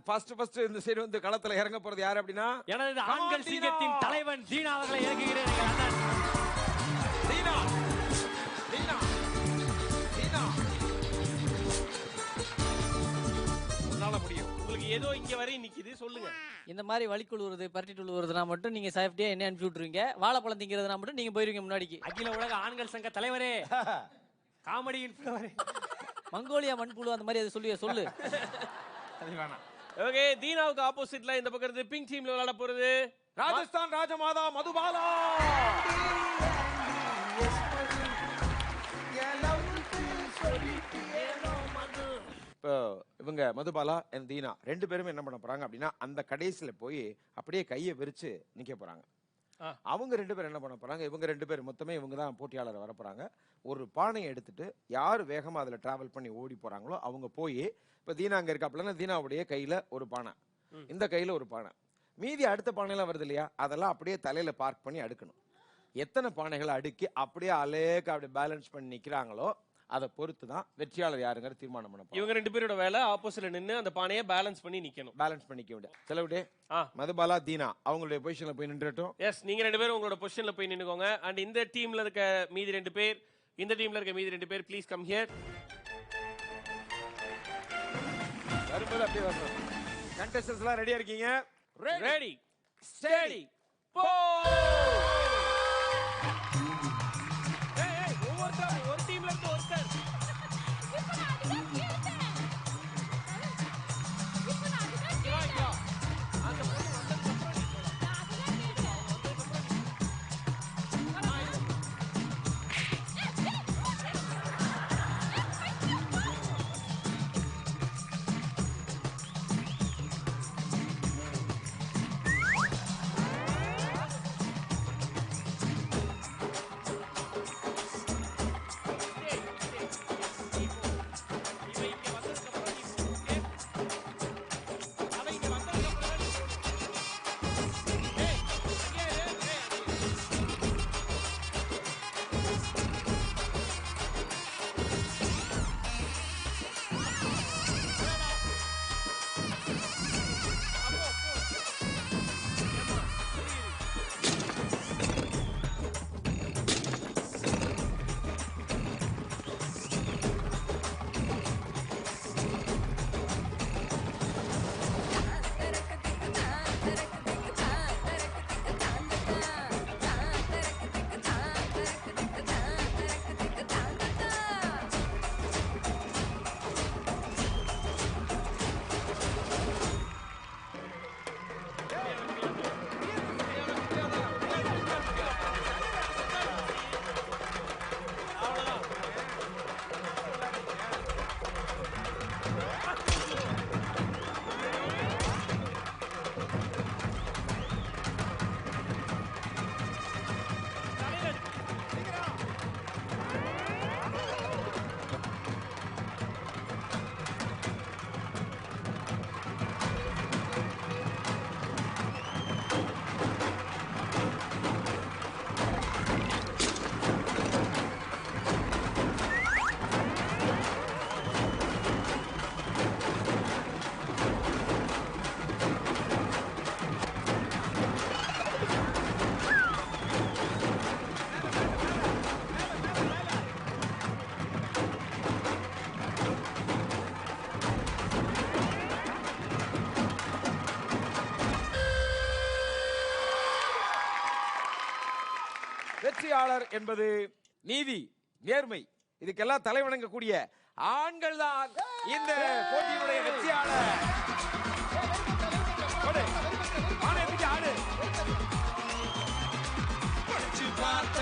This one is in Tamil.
ஃபர்ஸ்ட் இந்த சைடு வந்து களத்துல இறங்க போறது யாரு அப்படின்னா எனது ஆண்கள் சிங்கத்தின் தலைவன் தீனா அவர்களை இறக்குகிறேன். தீனா தீனா தீனா உன்னால முடியும். உங்களுக்கு ஏதோ இங்க வரையும் நிக்குது, சொல்லுங்க. இந்த மாதிரி வலிக்குள் வருது பரட்டிட்டு வருதுனா மட்டும் நீங்க சேஃப்டியா என்ன அனுப்பி விட்டுருவீங்க. வாழைப்பழம் திங்கிறதுனா மட்டும் நீங்க போயிருவீங்க முன்னாடிக்கு. அகில உலக ஆண்கள் சங்க தலைவரே, காமெடியின் தலைவரே, மங்கோலியா மண்புழு அந்த மாதிரி அதை சொல்லு. ஓகே, தீனாவுக்கு ஆப்போசிட்ல இந்த பக்கம் இருந்து பிங்க் டீம்ல விளையாட போறது ராஜஸ்தான் ராஜமாதா மதுபாலா. இப்போ இவங்க மதுபாலா அண்ட் தீனா 2 பேரும் என்ன பண்ண போறாங்க அப்படின்னா அந்த கடைசியில போய் அப்படியே கையை விரிச்சு நிக்க போறாங்க. அவங்க 2 பேரும் என்ன பண்ண போறாங்க, இவங்க 2 பேர் மொத்தமே இவங்க தான் போட்டியாளர் வர போறாங்க. ஒரு பானையை எடுத்துட்டு யார் வேகமா அதுல டிராவல் பண்ணி ஓடி போறாங்களோ அவங்க போய், இப்ப தீனா அங்க இருக்காப்லன்னா தீனாவுடைய கையில ஒரு பானை, இந்த கையில ஒரு பானை, மீதி அடுத்த பானைலாம் வருது இல்லையா, அதெல்லாம் அப்படியே தலையில பார்க் பண்ணி அடுக்கணும். எத்தனை பானைகளை அடுக்கி அப்படியே அலேக்க அப்படியே பேலன்ஸ் பண்ணி நிக்கிறாங்களோ அதை பொறுத்து தான் வெற்றியாளர் யாருங்கிற தீர்மானம் பண்ண. இவங்க 2 பேரோட வேலை ஆப்போசிட்ல நின்னு அந்த பானையை பேலன்ஸ் பண்ணி நிக்கணும். பேலன்ஸ் பண்ணிக்க வேண்டிய செலவுடே மதுபாலா தீனா அவங்களுடைய பொசிஷன்ல போய் நின்றட்டும். எஸ், நீங்க 2 பேரும் உங்களோட பொசிஷன்ல போய் நின்னுக்கோங்க. அண்ட் இந்த டீம்ல இருக்க மீதி 2 பேர், இந்த டீம்ல இருக்க மீதி 2 பேர் ப்ளீஸ் கம் ஹியர். வரும்போது அப்படியே வரணும். கண்டெஸ்டன்ட்ஸ் எல்லாம் ரெடியா இருக்கீங்க? ரெடி ஸ்டடி போ. ஒரு டீம்ல இருந்து ஒருத்தர் வெற்றியாளர் என்பது நீதி, நேர்மை, இதுக்கெல்லாம் தலைவணங்கக்கூடிய ஆண்கள் தான் இந்த போட்டியினுடைய வெற்றியாளர். பார்த்த